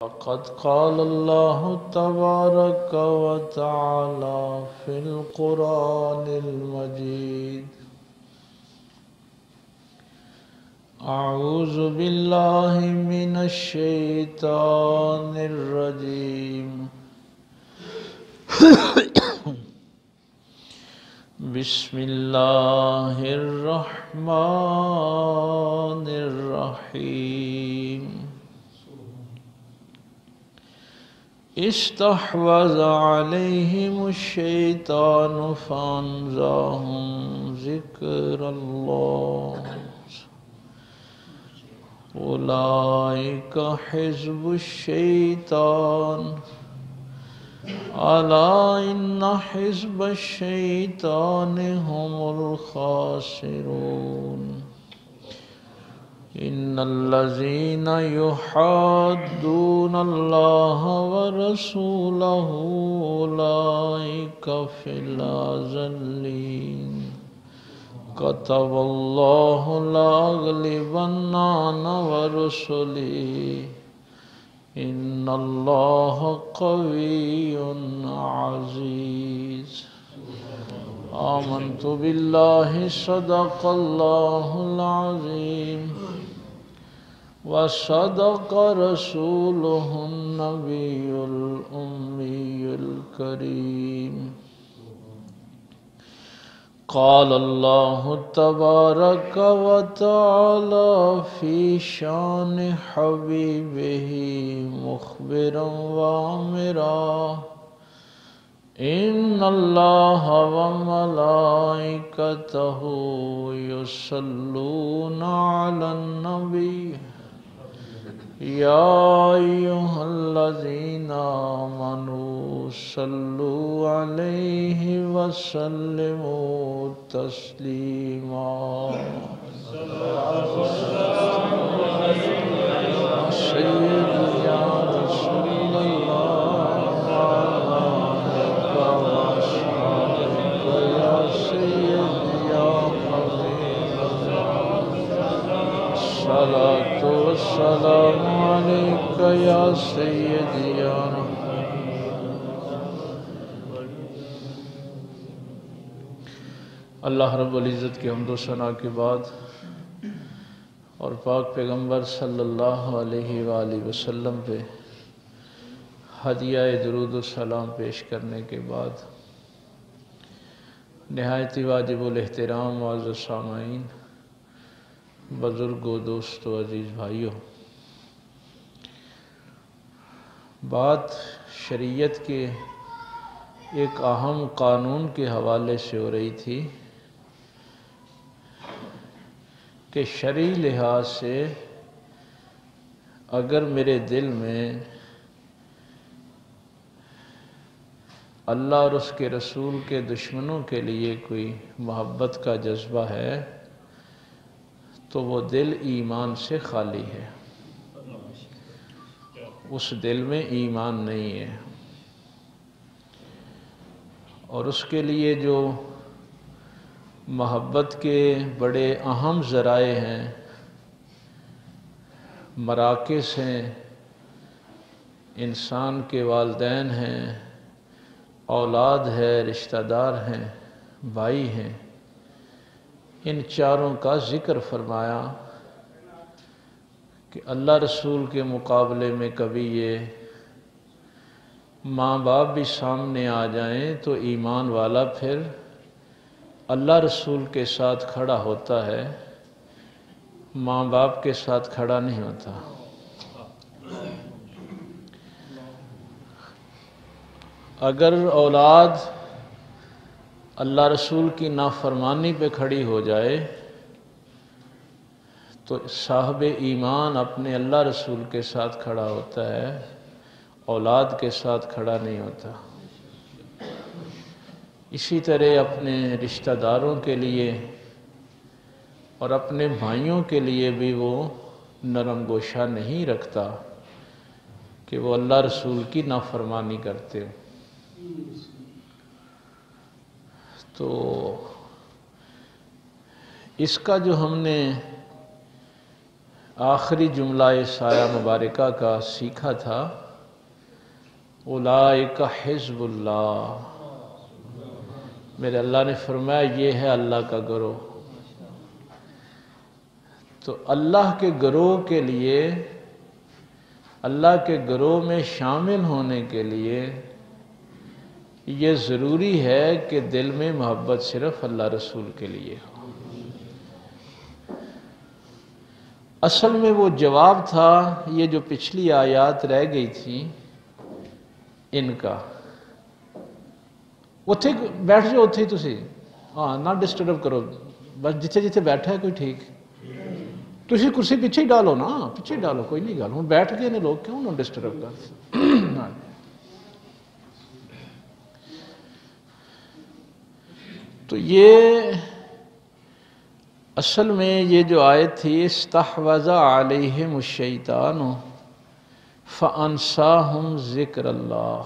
فقد قال الله تبارك وتعالى في القرآن المجيد أعوذ بالله من الشيطان الرجيم بسم الله الرحمن الرحيم استحوذ عليهم الشيطان فأنساهم ذكر الله أولئك حزب الشيطان ألا إن حزب الشيطان هم الخاسرون إن الذين يحادون الله ورسوله أولئك في الأذلين كتب الله لأغلبن أنا ورسلي إن الله قوي عزيز آمنت بالله صدق الله العظيم وصدق رسوله النبي الأمي الكريم قال الله تبارك وتعالى في شان حبيبه مخبرا وآمرا إن الله وملائكته يصلون على النبي يا أيها الذين آمنوا صلوا عليه وسلموا تسليما سيدي يا رسول الله وآلك يا سيدي يا حبيب الله الصلاة والسلام عليك يا سيدي يا رب اللہ رب العزت کے حمد و ثنا کے بعد اور پاک پیغمبر صلی اللہ علیہ وآلہ وسلم پہ ہدیہ درود و سلام پیش کرنے کے بعد نہایت ہی واجب الاحترام معزز سامعین، بزرگوں، دوستوں، عزیز بھائیوں، بات شریعت کے ایک اہم قانون کے حوالے سے ہو رہی تھی کہ شرعی لحاظ سے اگر میرے دل میں اللہ اور اس کے رسول کے دشمنوں کے لیے کوئی محبت کا جذبہ ہے تو وہ دل ایمان سے خالی ہے، اس دل میں ایمان نہیں ہے، اور اس کے لیے جو محبت کے بڑے اہم ذرائع ہیں، مراکز ہیں، انسان کے والدین ہیں، اولاد ہے، رشتہ دار ہیں، بھائی ہیں، ان چاروں کا ذکر فرمایا کہ اللہ رسول کے مقابلے میں کبھی یہ ماں باپ بھی سامنے آ جائیں تو ایمان والا پھر اللہ رسول کے ساتھ کھڑا ہوتا ہے، ماں باپ کے ساتھ کھڑا نہیں ہوتا۔ اگر اولاد اللہ رسول کی نافرمانی پہ کھڑی ہو جائے تو صاحب ایمان اپنے اللہ رسول کے ساتھ کھڑا ہوتا ہے، اولاد کے ساتھ کھڑا نہیں ہوتا۔ اسی طرح اپنے رشتہ داروں کے لیے اور اپنے بھائیوں کے لیے بھی وہ نرم گوشہ نہیں رکھتا کہ وہ اللہ رسول کی نافرمانی کرتے ہو۔ تو اس کا جو ہم نے آخری جملہ سایہ مبارکہ کا سیکھا تھا، اولئک حزب اللہ۔ میرے اللہ نے فرمایا یہ ہے اللہ کا گروہ۔ تو اللہ کے گروہ کے لیے، اللہ کے گروہ میں شامل ہونے کے لیے یہ ضروری ہے کہ دل میں محبت صرف اللہ رسول کے لیے ہو۔ اصل میں وہ جواب تھا یہ جو پچھلی آیات رہ گئی تھی ان کا۔ اتھے بیٹھ جاؤ، اتھے تسی ہاں نہ ڈسٹرب کرو، بس جتھے جتھے بیٹھا ہے کوئی ٹھیک، تسی کرسی پیچھے ہی ڈالو نا، پیچھے ہی ڈالو، کوئی نہیں گل ہوں بیٹھ گئے نے لوگ، کیوں نہ ڈسٹرب کر۔ تو یہ اصل میں یہ جو آیت تھی، استحوذ علیہم الشیطان فانساہم ذکر اللہ۔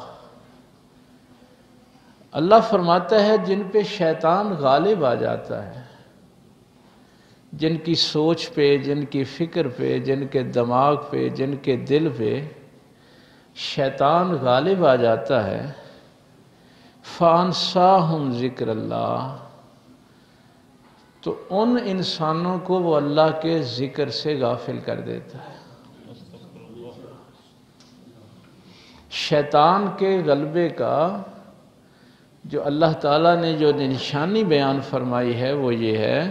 اللہ فرماتا ہے جن پہ شیطان غالب آ جاتا ہے، جن کی سوچ پہ، جن کی فکر پہ، جن کے دماغ پہ، جن کے دل پہ شیطان غالب آ جاتا ہے، فانساہم ذکر اللہ، تو ان انسانوں کو وہ اللہ کے ذکر سے غافل کر دیتا ہے۔ شیطان کے غلبے کا جو اللہ تعالیٰ نے جو نشانی بیان فرمائی ہے وہ یہ ہے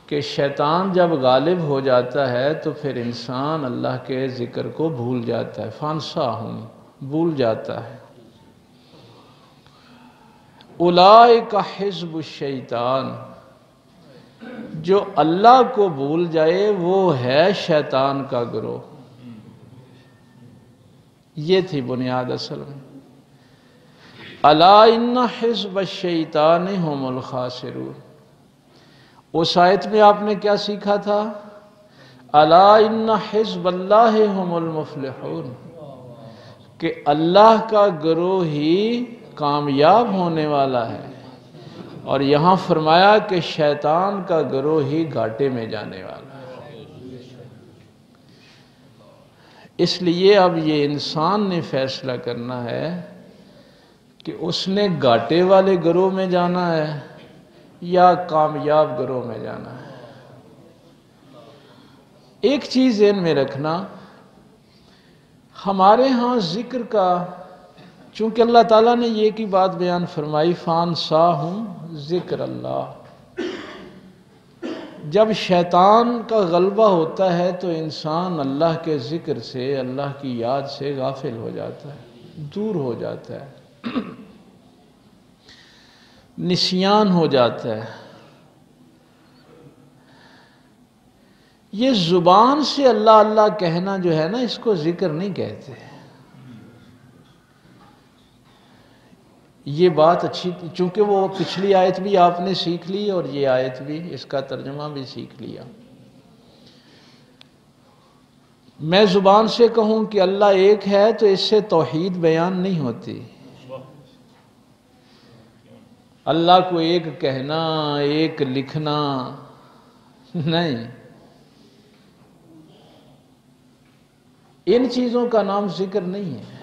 کہ شیطان جب غالب ہو جاتا ہے تو پھر انسان اللہ کے ذکر کو بھول جاتا ہے، فانساہم، بھول جاتا ہے۔ اولئک حزب الشیطان، جو اللہ کو بھول جائے وہ ہے شیطان کا گروہ۔ یہ تھی بنیاد اصل میں۔ الا ان حزب الشیطان هم الخاسرون۔ اس آیت میں آپ نے کیا سیکھا تھا؟ الا ان حزب اللہ هم المفلحون، کہ اللہ کا گروہ ہی کامیاب ہونے والا ہے، اور یہاں فرمایا کہ شیطان کا گروہ ہی گھاٹے میں جانے والا ہے۔ اس لیے اب یہ انسان نے فیصلہ کرنا ہے کہ اس نے گھاٹے والے گروہ میں جانا ہے یا کامیاب گروہ میں جانا ہے۔ ایک چیز ذہن میں رکھنا، ہمارے ہاں ذکر کا، چونکہ اللہ تعالیٰ نے یہ کی بات بیان فرمائی فانساہم ذکر اللہ، جب شیطان کا غلبہ ہوتا ہے تو انسان اللہ کے ذکر سے، اللہ کی یاد سے غافل ہو جاتا ہے، دور ہو جاتا ہے، نسیان ہو جاتا ہے۔ یہ زبان سے اللہ اللہ کہنا جو ہے نا، اس کو ذکر نہیں کہتے۔ یہ بات اچھی، چونکہ وہ پچھلی آیت بھی آپ نے سیکھ لی اور یہ آیت بھی، اس کا ترجمہ بھی سیکھ لیا۔ میں زبان سے کہوں کہ اللہ ایک ہے تو اس سے توحید بیان نہیں ہوتی۔ اللہ کو ایک کہنا، ایک لکھنا نہیں، ان چیزوں کا نام ذکر نہیں ہے۔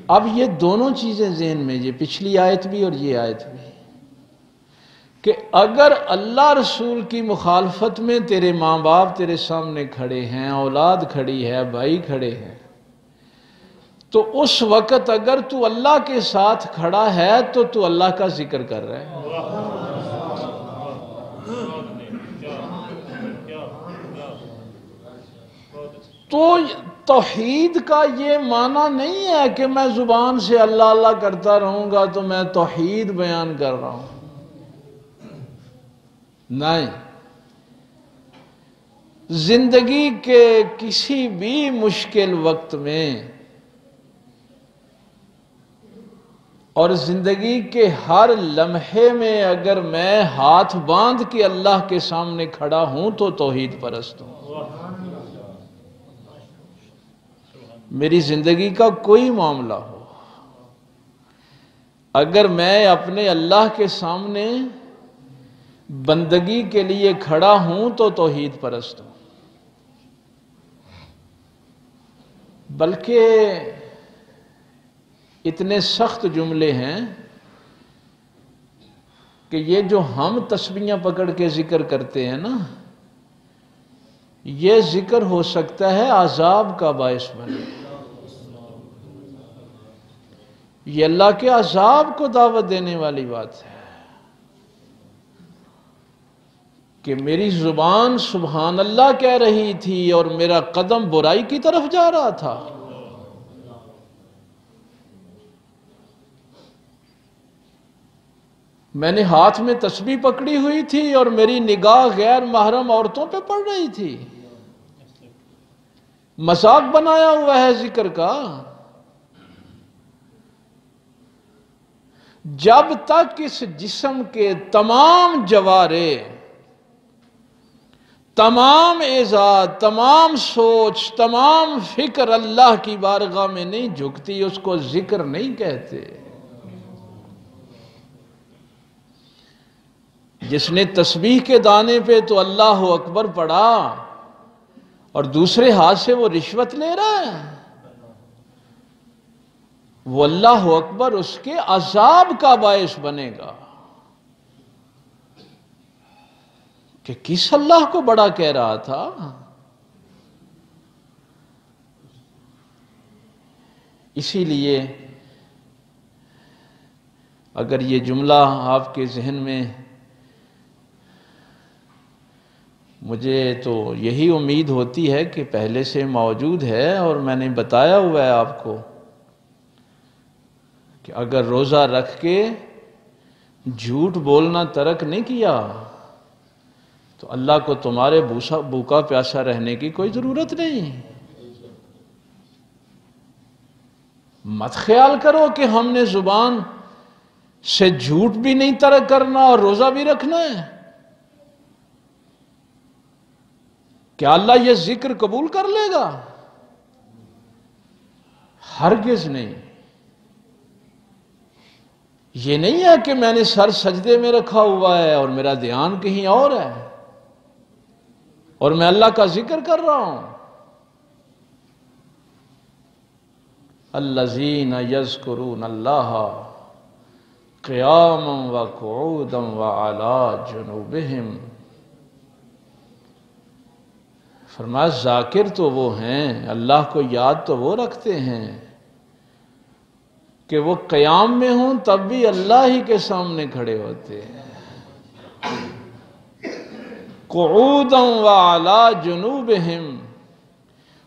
اب یہ دونوں چیزیں ذہن میں، یہ پچھلی آیت بھی اور یہ آیت بھی، کہ اگر اللہ رسول کی مخالفت میں تیرے ماں باپ تیرے سامنے کھڑے ہیں، اولاد کھڑی ہے، بھائی کھڑے ہیں، تو اس وقت اگر تو اللہ کے ساتھ کھڑا ہے تو تو اللہ کا ذکر کر رہا ہے۔ تو توحید کا یہ معنی نہیں ہے کہ میں زبان سے اللہ اللہ کرتا رہوں گا تو میں توحید بیان کر رہا ہوں، نہیں۔ زندگی کے کسی بھی مشکل وقت میں اور زندگی کے ہر لمحے میں اگر میں ہاتھ باندھ کے اللہ کے سامنے کھڑا ہوں تو توحید پرست ہوں۔ میری زندگی کا کوئی معاملہ ہو، اگر میں اپنے اللہ کے سامنے بندگی کے لیے کھڑا ہوں تو توحید پرست ہوں، بلکہ اتنے سخت جملے ہیں کہ یہ جو ہم تسبیحاں پکڑ کے ذکر کرتے ہیں نا، یہ ذکر ہو سکتا ہے عذاب کا باعث بنے، یہ اللہ کے عذاب کو دعوت دینے والی بات ہے کہ میری زبان سبحان اللہ کہہ رہی تھی اور میرا قدم برائی کی طرف جا رہا تھا۔ میں نے ہاتھ میں تسبیح پکڑی ہوئی تھی اور میری نگاہ غیر محرم عورتوں پہ پڑ رہی تھی، مذاق بنایا ہوا ہے ذکر کا۔ جب تک اس جسم کے تمام جوارے، تمام اعضاء، تمام سوچ، تمام فکر اللہ کی بارگاہ میں نہیں جھکتی، اس کو ذکر نہیں کہتے۔ جس نے تسبیح کے دانے پہ تو اللہ اکبر پڑھا اور دوسرے ہاتھ سے وہ رشوت لے رہا ہے، وہ اللہ اکبر اس کے عذاب کا باعث بنے گا کہ کس اللہ کو بڑا کہہ رہا تھا۔ اسی لیے اگر یہ جملہ آپ کے ذہن میں، مجھے تو یہی امید ہوتی ہے کہ پہلے سے موجود ہے، اور میں نے بتایا ہوا ہے آپ کو کہ اگر روزہ رکھ کے جھوٹ بولنا ترک نہیں کیا تو اللہ کو تمہارے بھوکا پیاسا رہنے کی کوئی ضرورت نہیں۔ مت خیال کرو کہ ہم نے زبان سے جھوٹ بھی نہیں ترک کرنا اور روزہ بھی رکھنا ہے، کیا اللہ یہ ذکر قبول کر لے گا؟ ہرگز نہیں۔ یہ نہیں ہے کہ میں نے سر سجدے میں رکھا ہوا ہے اور میرا دھیان کہیں اور ہے اور میں اللہ کا ذکر کر رہا ہوں۔ الذین یذکرون اللہ قیاما وقعودا وعلی جنوبہم، فرمایا ذاکر تو وہ ہیں، اللہ کو یاد تو وہ رکھتے ہیں کہ وہ قیام میں ہوں تب بھی اللہ ہی کے سامنے کھڑے ہوتے ہیں، قعودا وعلی جنوبہم،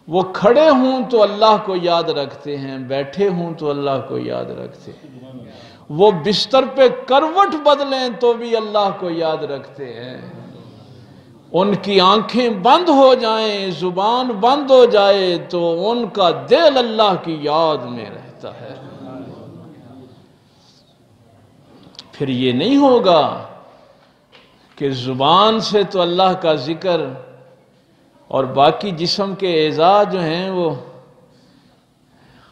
وہ کھڑے ہوں تو اللہ کو یاد رکھتے ہیں، بیٹھے ہوں تو اللہ کو یاد رکھتے ہیں، وہ بستر پہ کروٹ بدلیں تو بھی اللہ کو یاد رکھتے ہیں، ان کی آنکھیں بند ہو جائیں، زبان بند ہو جائے تو ان کا دل اللہ کی یاد میں رہتا ہے۔ پھر یہ نہیں ہوگا کہ زبان سے تو اللہ کا ذکر اور باقی جسم کے اعضاء جو ہیں وہ،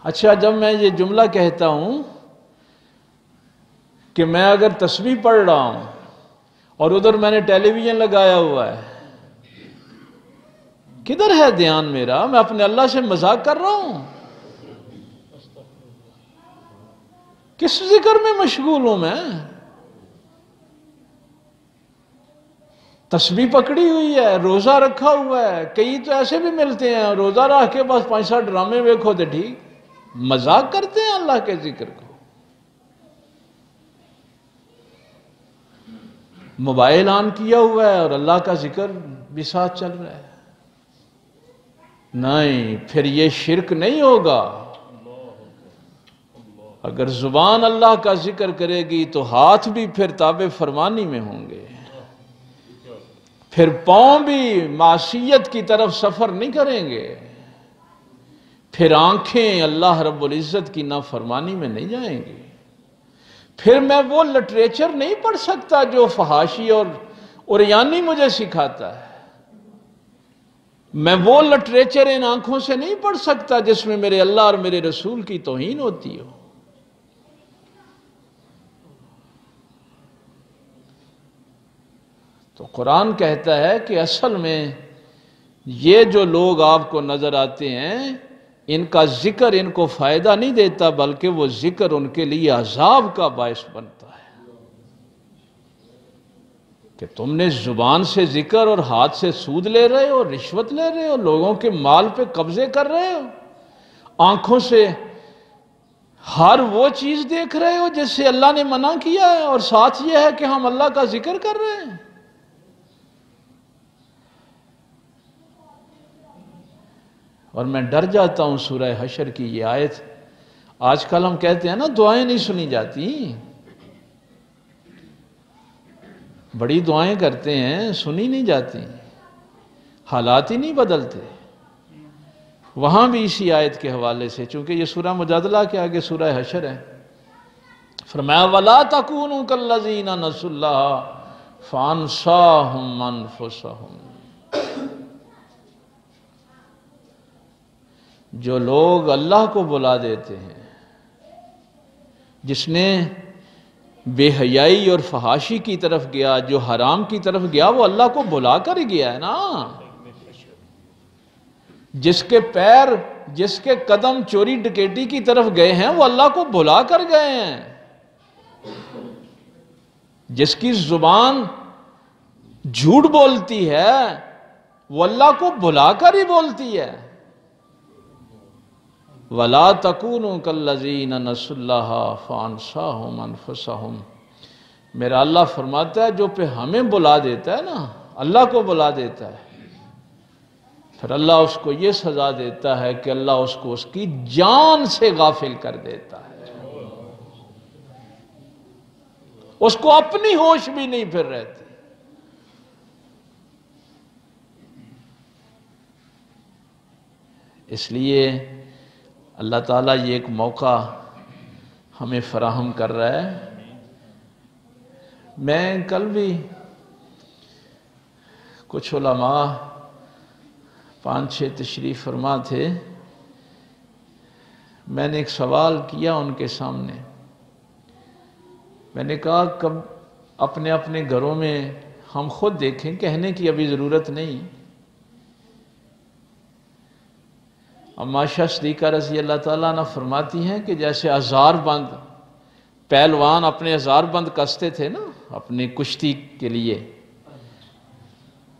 اچھا جب میں یہ جملہ کہتا ہوں کہ میں اگر تسبیح پڑھ رہا ہوں اور ادھر میں نے ٹیلی ویژن لگایا ہوا ہے، کدھر ہے دھیان میرا؟ میں اپنے اللہ سے مذاق کر رہا ہوں، کس ذکر میں مشغول ہوں میں؟ تسبیح پکڑی ہوئی ہے، روزہ رکھا ہوا ہے، کئی تو ایسے بھی ملتے ہیں روزہ رکھ کے بس 5-7 ڈرامے ویکھو تے ٹھیک، مذاق کرتے ہیں اللہ کے ذکر کو۔ موبائل آن کیا ہوا ہے اور اللہ کا ذکر بھی ساتھ چل رہا ہے، نہیں، پھر یہ شرک نہیں ہوگا۔ اگر زبان اللہ کا ذکر کرے گی تو ہاتھ بھی پھر تابع فرمانی میں ہوں گے، پھر پاؤں بھی معصیت کی طرف سفر نہیں کریں گے، پھر آنکھیں اللہ رب العزت کی نافرمانی میں نہیں جائیں گی، پھر میں وہ لٹریچر نہیں پڑھ سکتا جو فحاشی اور عریانی مجھے سکھاتا ہے، میں وہ لٹریچر ان آنکھوں سے نہیں پڑھ سکتا جس میں میرے اللہ اور میرے رسول کی توہین ہوتی ہو۔ تو قرآن کہتا ہے کہ اصل میں یہ جو لوگ آپ کو نظر آتے ہیں ان کا ذکر ان کو فائدہ نہیں دیتا، بلکہ وہ ذکر ان کے لیے عذاب کا باعث بنتا ہے۔ کہ تم نے زبان سے ذکر اور ہاتھ سے سود لے رہے ہو، رشوت لے رہے ہو، لوگوں کے مال پہ قبضے کر رہے ہو، آنکھوں سے ہر وہ چیز دیکھ رہے ہو جس سے اللہ نے منع کیا ہے، اور ساتھ یہ ہے کہ ہم اللہ کا ذکر کر رہے ہیں۔ اور میں ڈر جاتا ہوں سورہ حشر کی یہ آیت، آج کل ہم کہتے ہیں نا دعائیں نہیں سنی جاتی، بڑی دعائیں کرتے ہیں سنی نہیں جاتی، حالات ہی نہیں بدلتے۔ وہاں بھی اسی آیت کے حوالے سے، چونکہ یہ سورہ مجادلہ کے آگے سورہ حشر ہے، فرمایا وَلَا تَكُونُوا كَالَّذِينَ نَسُوا اللَّهَ فَأَنسَاهُمْ أَنفُسَهُمْ۔ جو لوگ اللہ کو بلا دیتے ہیں، جس نے بے حیائی اور فحاشی کی طرف گیا، جو حرام کی طرف گیا، وہ اللہ کو بلا کر ہی گیا ہے نا۔ جس کے پیر، جس کے قدم چوری ڈکیٹی کی طرف گئے ہیں، وہ اللہ کو بلا کر گئے ہیں۔ جس کی زبان جھوٹ بولتی ہے، وہ اللہ کو بلا کر ہی بولتی ہے۔ وَلَا تَكُونُوا كَالَّذِينَ نَسُوا اللَّهَ فَأَنسَاهُمْ أَنفُسَهُمْ۔ میرا اللہ فرماتا ہے جو پہ ہمیں بلا دیتا ہے نا، اللہ کو بلا دیتا ہے، پھر اللہ اس کو یہ سزا دیتا ہے کہ اللہ اس کو اس کی جان سے غافل کر دیتا ہے، اس کو اپنی ہوش بھی نہیں پھر رہتی۔ اس لیے اللہ تعالیٰ یہ ایک موقع ہمیں فراہم کر رہا ہے۔ میں کل بھی کچھ علماء 5-6 تشریف فرما تھے، میں نے ایک سوال کیا ان کے سامنے، میں نے کہا کب اپنے اپنے گھروں میں ہم خود دیکھیں، کہنے کی ابھی ضرورت نہیں۔ اما شاہ صدیقہ رضی اللہ تعالیٰ عنہ فرماتی ہیں کہ جیسے ہزار بند پہلوان اپنے ہزار بند کستے تھے نا اپنی کشتی کے لیے،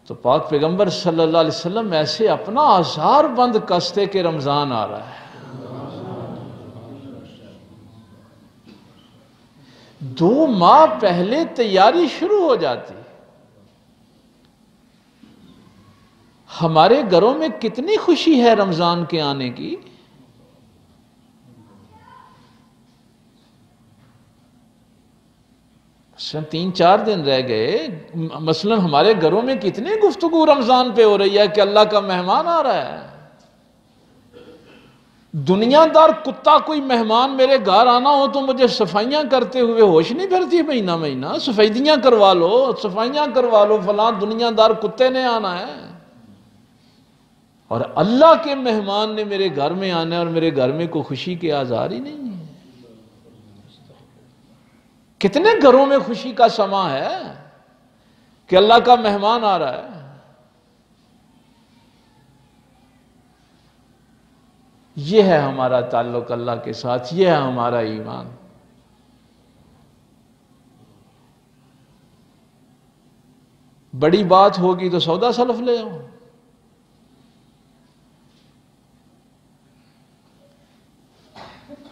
تو پاک پیغمبر صلی اللہ علیہ وسلم ایسے اپنا ہزار بند کستے کہ رمضان آ رہا ہے، 2 ماہ پہلے تیاری شروع ہو جاتی۔ ہمارے گھروں میں کتنی خوشی ہے رمضان کے آنے کی، مثلا 3-4 دن رہ گئے، مثلا ہمارے گھروں میں کتنی گفتگو رمضان پہ ہو رہی ہے کہ اللہ کا مہمان آ رہا ہے۔ دنیا دار کتا کوئی مہمان میرے گھر آنا ہو تو مجھے صفائیاں کرتے ہوئے ہوش نہیں پھرتی، مہینہ مہینہ سفیدیاں کروا لو، صفائیاں کروا لو، فلاں دنیا دار کتے نے آنا ہے، اور اللہ کے مہمان نے میرے گھر میں آنا ہے اور میرے گھر میں کوئی خوشی کے آثار ہی نہیں ہے۔ کتنے گھروں میں خوشی کا سما ہے کہ اللہ کا مہمان آ رہا ہے۔ یہ ہے ہمارا تعلق اللہ کے ساتھ، یہ ہے ہمارا ایمان۔ بڑی بات ہوگی تو سودا سلف لے آؤ۔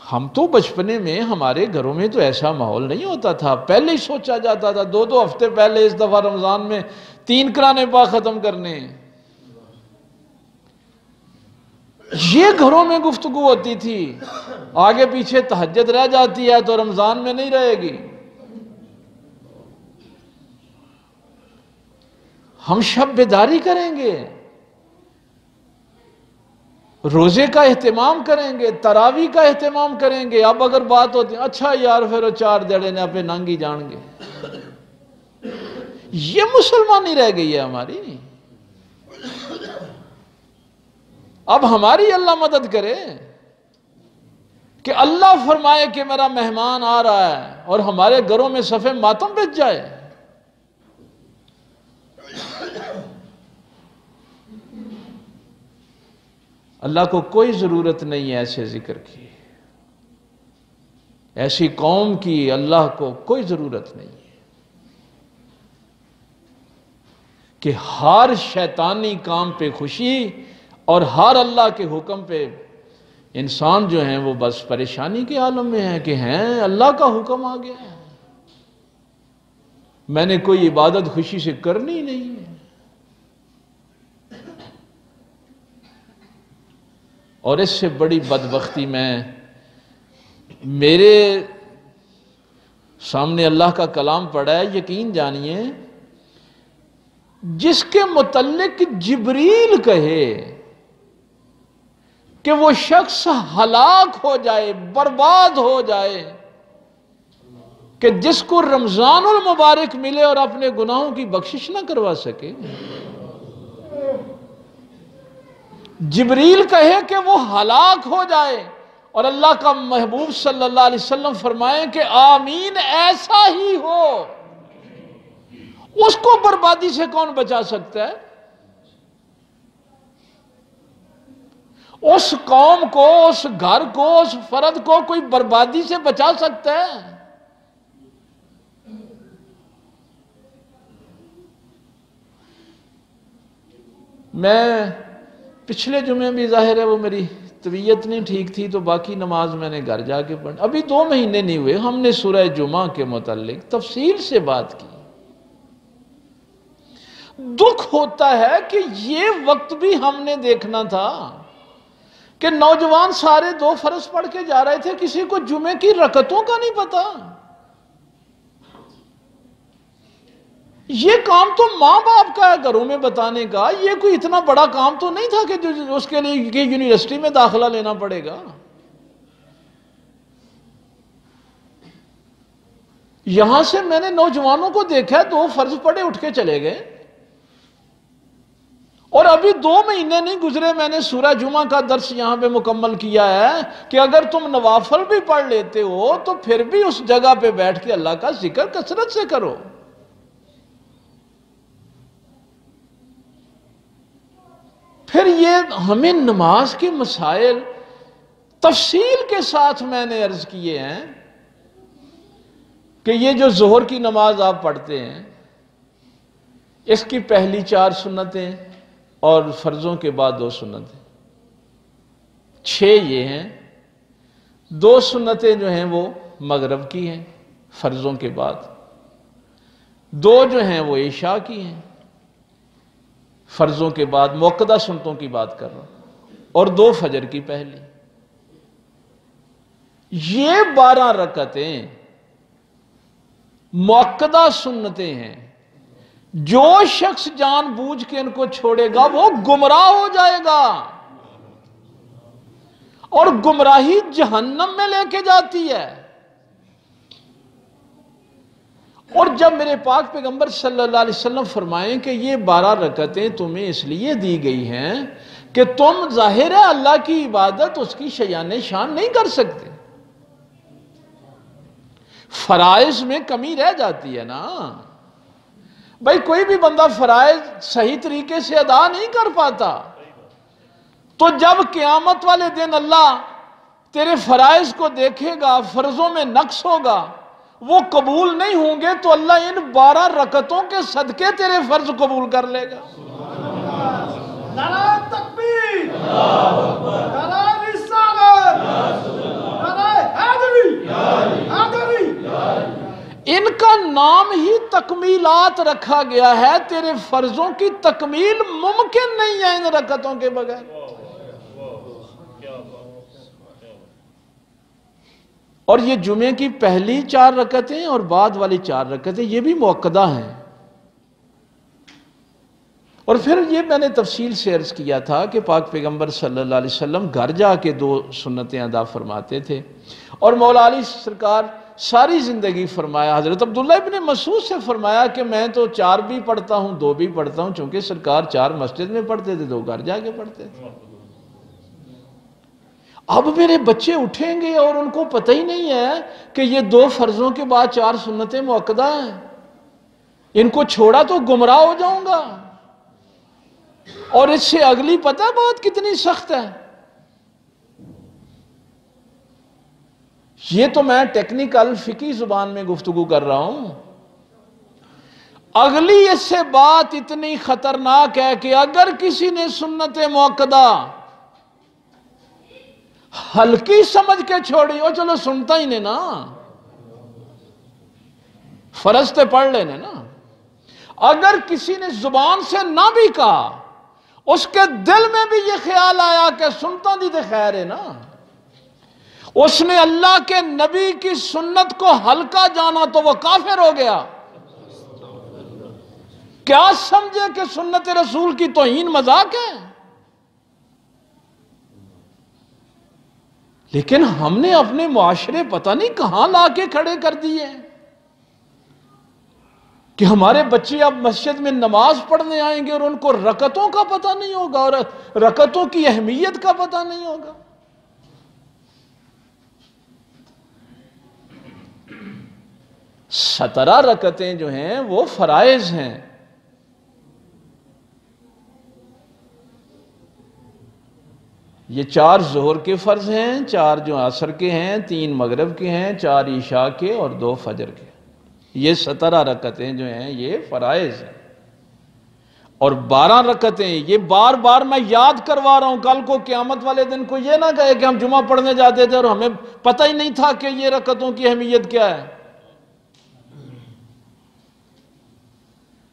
ہم تو بچپنے میں ہمارے گھروں میں تو ایسا ماحول نہیں ہوتا تھا، پہلے ہی سوچا جاتا تھا 2 ہفتے پہلے اس دفعہ رمضان میں 3 قرآن پاک ختم کرنے، یہ گھروں میں گفتگو ہوتی تھی۔ آگے پیچھے تہجد رہ جاتی ہے تو رمضان میں نہیں رہے گی۔ ہم شب بیداری کریں گے، روزے کا اہتمام کریں گے، تراویح کا اہتمام کریں گے۔ اب اگر بات ہوتی ہے اچھا یار پھر 4 دڑے نے اپنے نانگی جان گے، یہ مسلمانی رہ گئی ہے ہماری۔ اب ہماری اللہ مدد کرے کہ اللہ فرمائے کہ میرا مہمان آ رہا ہے اور ہمارے گھروں میں صف ماتم بچ جائے۔ اللہ کو کوئی ضرورت نہیں ہے ایسے ذکر کی، ایسی قوم کی اللہ کو کوئی ضرورت نہیں ہے کہ ہر شیطانی کام پہ خوشی اور ہر اللہ کے حکم پہ انسان جو ہیں وہ بس پریشانی کے عالم میں ہے کہ ہیں اللہ کا حکم آ گیا ہے، میں نے کوئی عبادت خوشی سے کرنی نہیں ہے۔ اور اس سے بڑی بدبختی میرے سامنے اللہ کا کلام پڑا ہے، یقین جانیے، جس کے متعلق جبریل کہے کہ وہ شخص ہلاک ہو جائے، برباد ہو جائے، کہ جس کو رمضان المبارک ملے اور اپنے گناہوں کی بخشش نہ کروا سکے، جبریل کہے کہ وہ ہلاک ہو جائے اور اللہ کا محبوب صلی اللہ علیہ وسلم فرمائیں کہ آمین، ایسا ہی ہو، اس کو بربادی سے کون بچا سکتا ہے؟ اس قوم کو، اس گھر کو، اس فرد کو کوئی بربادی سے بچا سکتا ہے؟ میں پچھلے جمعے بھی ظاہر ہے وہ میری طبیعت نہیں ٹھیک تھی تو باقی نماز میں نے گھر جا کے پڑھی، ابھی 2 مہینے نہیں ہوئے ہم نے سورہ جمعہ کے متعلق تفصیل سے بات کی۔ دکھ ہوتا ہے کہ یہ وقت بھی ہم نے دیکھنا تھا کہ نوجوان سارے 2 فرض پڑھ کے جا رہے تھے، کسی کو جمعے کی رکعتوں کا نہیں پتا۔ یہ کام تو ماں باپ کا ہے گھروں میں بتانے کا، یہ کوئی اتنا بڑا کام تو نہیں تھا کہ اس کے لیے یونیورسٹی میں داخلہ لینا پڑے گا۔ یہاں سے میں نے نوجوانوں کو دیکھا 2 فرض پڑھے اٹھ کے چلے گئے، اور ابھی 2 مہینے نہیں گزرے میں نے سورہ جمعہ کا درس یہاں پہ مکمل کیا ہے کہ اگر تم نوافل بھی پڑھ لیتے ہو تو پھر بھی اس جگہ پہ بیٹھ کے اللہ کا ذکر کثرت سے کرو۔ پھر یہ ہمیں نماز کے مسائل تفصیل کے ساتھ میں نے عرض کیے ہیں کہ یہ جو ظہر کی نماز آپ پڑھتے ہیں، اس کی پہلی 4 سنتیں اور فرضوں کے بعد 2 سنتیں، 6 یہ ہیں۔ 2 سنتیں جو ہیں وہ مغرب کی ہیں فرضوں کے بعد، 2 جو ہیں وہ عشاء کی ہیں فرضوں کے بعد، موقدہ سنتوں کی بات کر رہا ہوں، اور 2 فجر کی پہلی۔ یہ 12 رکعتیں موقدہ سنتیں ہیں، جو شخص جان بوجھ کے ان کو چھوڑے گا وہ گمراہ ہو جائے گا، اور گمراہی جہنم میں لے کے جاتی ہے۔ اور جب میرے پاک پیغمبر صلی اللہ علیہ وسلم فرمائیں کہ یہ 12 رکعتیں تمہیں اس لیے دی گئی ہیں کہ تم ظاہر ہے اللہ کی عبادت اس کی شیان شان نہیں کر سکتے، فرائض میں کمی رہ جاتی ہے نا بھائی، کوئی بھی بندہ فرائض صحیح طریقے سے ادا نہیں کر پاتا، تو جب قیامت والے دن اللہ تیرے فرائض کو دیکھے گا، فرضوں میں نقص ہوگا، وہ قبول نہیں ہوں گے تو اللہ ان 12 رکعتوں کے صدقے تیرے فرض قبول کر لے گا۔ نعرہ تکبیر، نعرہ رسالت، نعرہ حیدری، ان کا نام ہی تکمیلات رکھا گیا ہے، تیرے فرضوں کی تکمیل ممکن نہیں ہے ان رکعتوں کے بغیر۔ اور یہ جمعے کی پہلی 4 رکعتیں اور بعد والی 4 رکعتیں یہ بھی موقدہ ہیں۔ اور پھر یہ میں نے تفصیل سے عرض کیا تھا کہ پاک پیغمبر صلی اللہ علیہ وسلم گھر جا کے 2 سنتیں ادا فرماتے تھے، اور مولا علی سرکار ساری زندگی فرمایا، حضرت عبداللہ ابن مسعود سے فرمایا کہ میں تو 4 بھی پڑھتا ہوں 2 بھی پڑھتا ہوں، چونکہ سرکار 4 مسجد میں پڑھتے تھے 2 گھر جا کے پڑھتے تھے۔ اب میرے بچے اٹھیں گے اور ان کو پتہ ہی نہیں ہے کہ یہ 2 فرضوں کے بعد 4 سنتیں موقدہ ہیں، ان کو چھوڑا تو گمراہ ہو جاؤں گا۔ اور اس سے اگلی پتہ بات کتنی سخت ہے، یہ تو میں ٹیکنیکل فقہی زبان میں گفتگو کر رہا ہوں. اگلی اس سے بات اتنی خطرناک ہے کہ اگر کسی نے سنت موقدہ ہلکی سمجھ کے چھوڑی ہو، چلو سنتا ہی نہیں نا، فرض تے پڑھ لینے نا. اگر کسی نے زبان سے نہ بھی کہا، اس کے دل میں بھی یہ خیال آیا کہ سنتا دی تے خیر ہے نا، اس نے اللہ کے نبی کی سنت کو ہلکا جانا تو وہ کافر ہو گیا. کیا سمجھے کہ سنت رسول کی توہین مذاق ہے؟ لیکن ہم نے اپنے معاشرے پتہ نہیں کہاں لا کے کھڑے کر دیے کہ ہمارے بچے اب مسجد میں نماز پڑھنے آئیں گے اور ان کو رکعتوں کا پتہ نہیں ہوگا اور رکعتوں کی اہمیت کا پتہ نہیں ہوگا. 17 رکعتیں جو ہیں وہ فرائض ہیں. یہ 4 ظہر کے فرض ہیں، 4 جو عصر کے ہیں، 3 مغرب کے ہیں، 4 عشاء کے اور 2 فجر کے. یہ 17 رکعتیں جو ہیں یہ فرائض ہیں. اور 12 رکعتیں یہ بار بار میں یاد کروا رہا ہوں، کل کو قیامت والے دن کو یہ نہ کہے کہ ہم جمعہ پڑھنے جاتے تھے اور ہمیں پتہ ہی نہیں تھا کہ یہ رکعتوں کی اہمیت کیا ہے.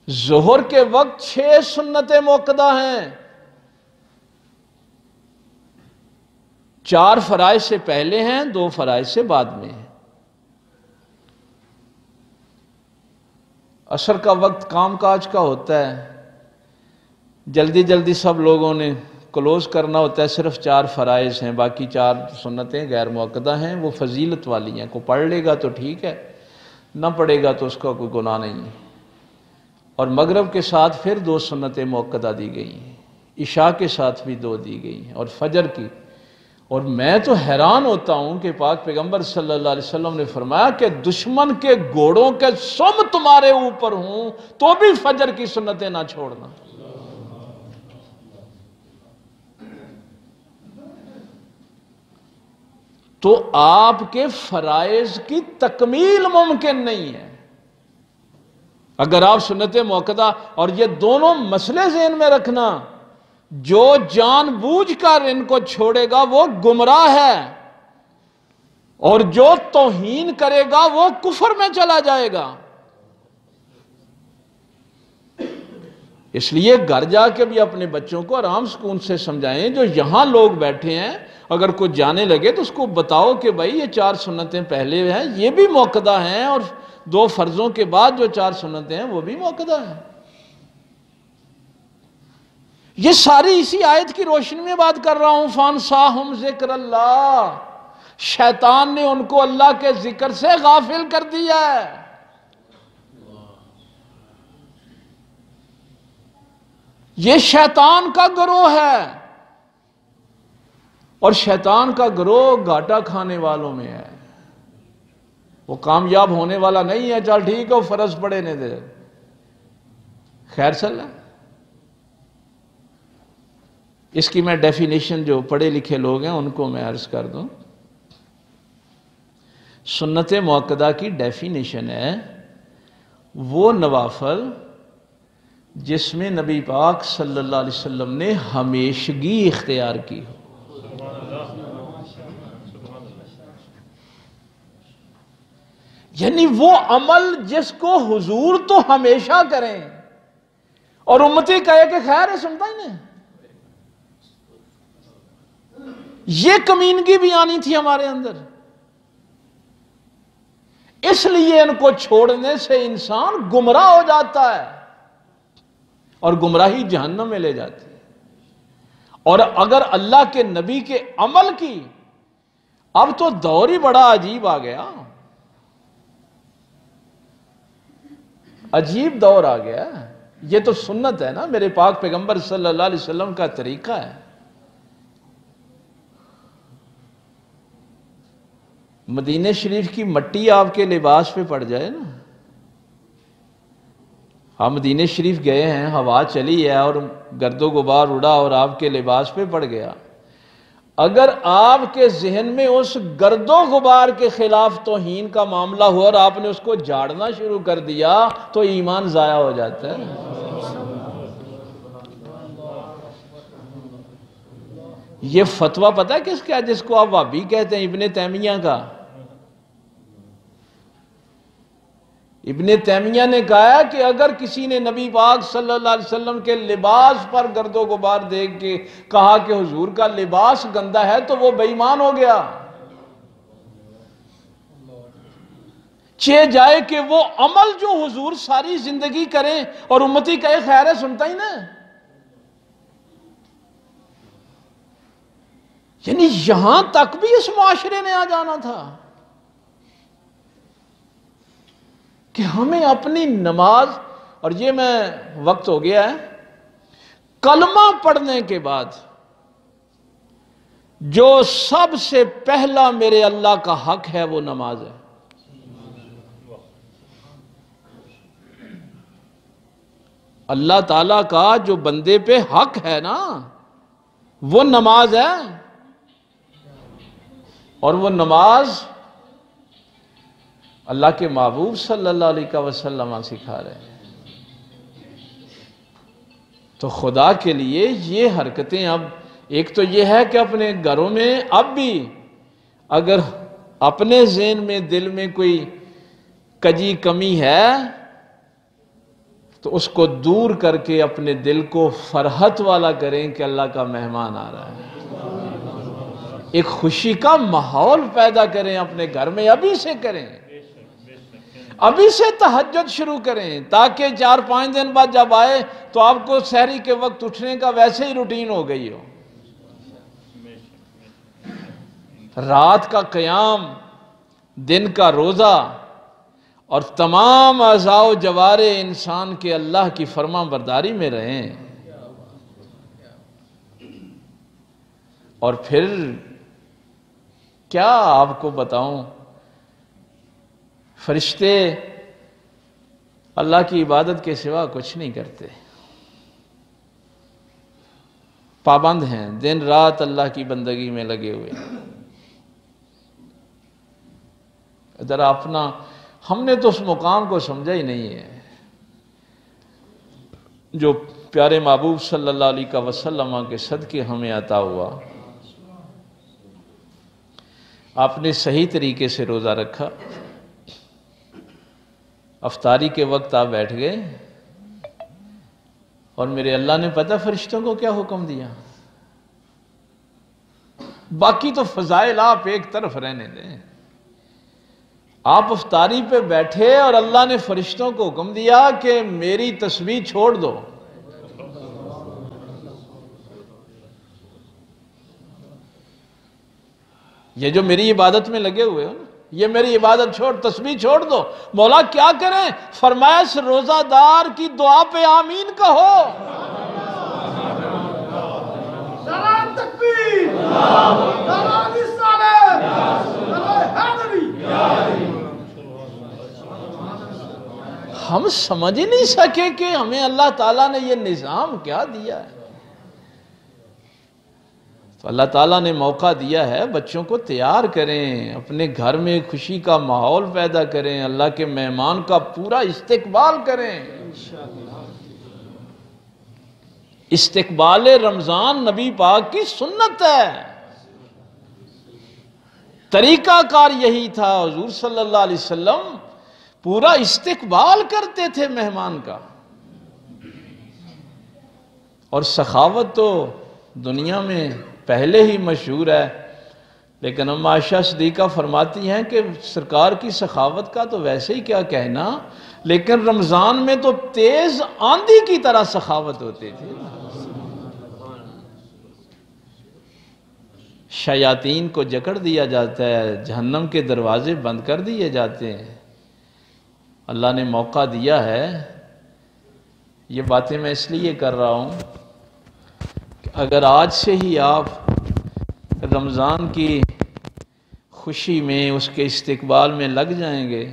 ظہر کے وقت 6 سنتیں موقدہ ہیں، 4 فرائض سے پہلے ہیں، 2 فرائض سے بعد میں ہیں. عصر کا وقت کام کاج کا ہوتا ہے، جلدی جلدی سب لوگوں نے کلوز کرنا ہوتا ہے، صرف 4 فرائض ہیں، باقی 4 سنتیں غیر موقدہ ہیں، وہ فضیلت والی ہیں. کوئی پڑھ لے گا تو ٹھیک ہے، نہ پڑھے گا تو اس کا کوئی گناہ نہیں ہے. اور مغرب کے ساتھ پھر 2 سنتیں موقدہ دی گئی ہیں، عشاء کے ساتھ بھی 2 دی گئی ہیں، اور فجر کی. اور میں تو حیران ہوتا ہوں کہ پاک پیغمبر صلی اللہ علیہ وسلم نے فرمایا کہ دشمن کے گھوڑوں کے سم تمہارے اوپر ہوں تو بھی فجر کی سنتیں نہ چھوڑنا. تو آپ کے فرائض کی تکمیل ممکن نہیں ہے اگر آپ سنت موقدہ. اور یہ دونوں مسئلے ذہن میں رکھنا، جو جان بوجھ کر ان کو چھوڑے گا وہ گمراہ ہے، اور جو توہین کرے گا وہ کفر میں چلا جائے گا. اس لیے گھر جا کے بھی اپنے بچوں کو آرام سکون سے سمجھائیں. جو یہاں لوگ بیٹھے ہیں اگر کوئی جانے لگے تو اس کو بتاؤ کہ بھائی یہ 4 سنتیں پہلے ہیں یہ بھی موقدہ ہیں، اور 2 فرضوں کے بعد جو 4 سنتیں ہیں وہ بھی موقدہ ہیں. یہ ساری اسی آیت کی روشنی میں بات کر رہا ہوں. فَانْسَاهُمْ ذِكْرَ اللَّهِ، شیطان نے ان کو اللہ کے ذکر سے غافل کر دیا ہے. یہ شیطان کا گروہ ہے، اور شیطان کا گروہ گھاٹا کھانے والوں میں ہے. وہ کامیاب ہونے والا نہیں ہے. چل ٹھیک ہے فرض پڑے نے دے، خیر صلی اللہ. اس کی میں ڈیفینیشن جو پڑھے لکھے لوگ ہیں ان کو میں عرض کر دوں. سنت موقدہ کی ڈیفینیشن ہے وہ نوافل جس میں نبی پاک صلی اللہ علیہ وسلم نے ہمیشگی اختیار کی ہو. یعنی وہ عمل جس کو حضور تو ہمیشہ کریں اور امتی کہے کہ خیر ہے سنتا ہی نہیں. یہ کمینگی بھی آنی تھی ہمارے اندر. اس لیے ان کو چھوڑنے سے انسان گمراہ ہو جاتا ہے اور گمراہی جہنم میں لے جاتی ہے. اور اگر اللہ کے نبی کے عمل کی، اب تو دور ہی بڑا عجیب آ گیا، عجیب دور آ گیا. یہ تو سنت ہے نا، میرے پاک پیغمبر صلی اللہ علیہ وسلم کا طریقہ ہے. مدینہ شریف کی مٹی آپ کے لباس پہ پڑ جائے نا. آپ مدینہ شریف گئے ہیں، ہوا چلی ہے اور گرد و غبار اڑا اور آپ کے لباس پہ پڑ گیا. اگر آپ کے ذہن میں اس گرد و غبار کے خلاف توہین کا معاملہ ہو اور آپ نے اس کو جھاڑنا شروع کر دیا تو ایمان ضائع ہو جاتا ہے۔ یہ فتویٰ پتہ ہے کس کا، جس کو آپ وہابی کہتے ہیں، ابن تیمیہ کا۔ ابن تیمیہ نے کہا کہ اگر کسی نے نبی پاک صلی اللہ علیہ وسلم کے لباس پر گرد و غبار دیکھ کے کہا کہ حضور کا لباس گندا ہے تو وہ بے ایمان ہو گیا، چہ جائے کہ وہ عمل جو حضور ساری زندگی کریں اور امتی کہے خیر ہے، سنتا ہی نا۔ یعنی یہاں تک بھی اس معاشرے نے آ جانا تھا کہ ہمیں اپنی نماز، اور یہ میں وقت ہو گیا ہے، کلمہ پڑھنے کے بعد جو سب سے پہلا میرے اللہ کا حق ہے وہ نماز ہے۔ اللہ تعالیٰ کا جو بندے پہ حق ہے نا وہ نماز ہے، اور وہ نماز اللہ کے محبوب صلی اللہ علیہ وسلم سکھا رہے ہیں۔ تو خدا کے لیے یہ حرکتیں، اب ایک تو یہ ہے کہ اپنے گھروں میں اب بھی اگر اپنے ذہن میں دل میں کوئی کجی کمی ہے تو اس کو دور کر کے اپنے دل کو فرحت والا کریں کہ اللہ کا مہمان آ رہا ہے، ایک خوشی کا ماحول پیدا کریں اپنے گھر میں، ابھی سے کریں، ابھی سے تہجد شروع کریں، تاکہ 4-5 دن بعد جب آئے تو آپ کو سحری کے وقت اٹھنے کا ویسے ہی روٹین ہو گئی ہو۔ رات کا قیام، دن کا روزہ، اور تمام اعضاء و جوارح انسان کے اللہ کی فرما برداری میں رہیں۔ اور پھر کیا آپ کو بتاؤں، فرشتے اللہ کی عبادت کے سوا کچھ نہیں کرتے، پابند ہیں، دن رات اللہ کی بندگی میں لگے ہوئے ہیں۔ ادھر اپنا ہم نے تو اس مقام کو سمجھا ہی نہیں ہے جو پیارے محبوب صلی اللہ علیہ وسلم کے صدقے ہمیں عطا ہوا۔ آپ نے صحیح طریقے سے روزہ رکھا، افطاری کے وقت آپ بیٹھ گئے، اور میرے اللہ نے پتہ فرشتوں کو کیا حکم دیا؟ باقی تو فضائل آپ ایک طرف رہنے دیں، آپ افطاری پہ بیٹھے اور اللہ نے فرشتوں کو حکم دیا کہ میری تسبیح چھوڑ دو۔ یہ جو میری عبادت میں لگے ہوئے ہو نا، یہ میری عبادت چھوڑ، تسبیح چھوڑ دو۔ مولا کیا کریں؟ فرمایا اس روزہ دار کی دعا پہ آمین کہو۔ سلام تکبیر، سلام رسالت، سلام حیدری۔ ہم سمجھ ہی نہیں سکے کہ ہمیں اللہ تعالیٰ نے یہ نظام کیا دیا ہے۔ تو اللہ تعالیٰ نے موقع دیا ہے، بچوں کو تیار کریں، اپنے گھر میں خوشی کا ماحول پیدا کریں، اللہ کے مہمان کا پورا استقبال کریں۔ استقبال رمضان نبی پاک کی سنت ہے، طریقہ کار یہی تھا۔ حضور صلی اللہ علیہ وسلم پورا استقبال کرتے تھے مہمان کا، اور سخاوت تو دنیا میں پہلے ہی مشہور ہے، لیکن ام عائشہ صدیقہ فرماتی ہیں کہ سرکار کی سخاوت کا تو ویسے ہی کیا کہنا، لیکن رمضان میں تو تیز آندھی کی طرح سخاوت ہوتی تھی۔ شیاطین کو جکڑ دیا جاتا ہے، جہنم کے دروازے بند کر دیے جاتے ہیں۔ اللہ نے موقع دیا ہے، یہ باتیں میں اس لیے کر رہا ہوں کہ اگر آج سے ہی آپ رمضان کی خوشی میں، اس کے استقبال میں لگ جائیں گے،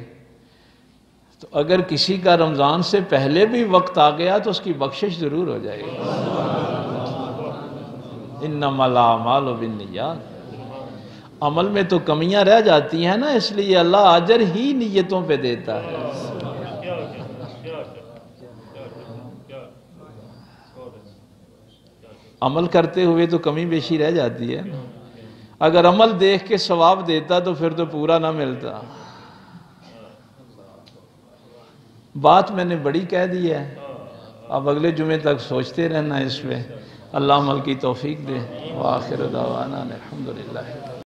تو اگر کسی کا رمضان سے پہلے بھی وقت آ گیا تو اس کی بخشش ضرور ہو جائے گی۔ انما الاعمال بالنیات۔ عمل میں تو کمیاں رہ جاتی ہیں نا، اس لیے اللہ اجر ہی نیتوں پہ دیتا ہے۔ عمل کرتے ہوئے تو کمی بیشی رہ جاتی ہے نا، اگر عمل دیکھ کے ثواب دیتا تو پھر تو پورا نہ ملتا۔ بات میں نے بڑی کہہ دی ہے، اب اگلے جمعے تک سوچتے رہنا اس پہ۔ اللہ عمل کی توفیق دے۔ وآخر دعوانا الحمدللہ۔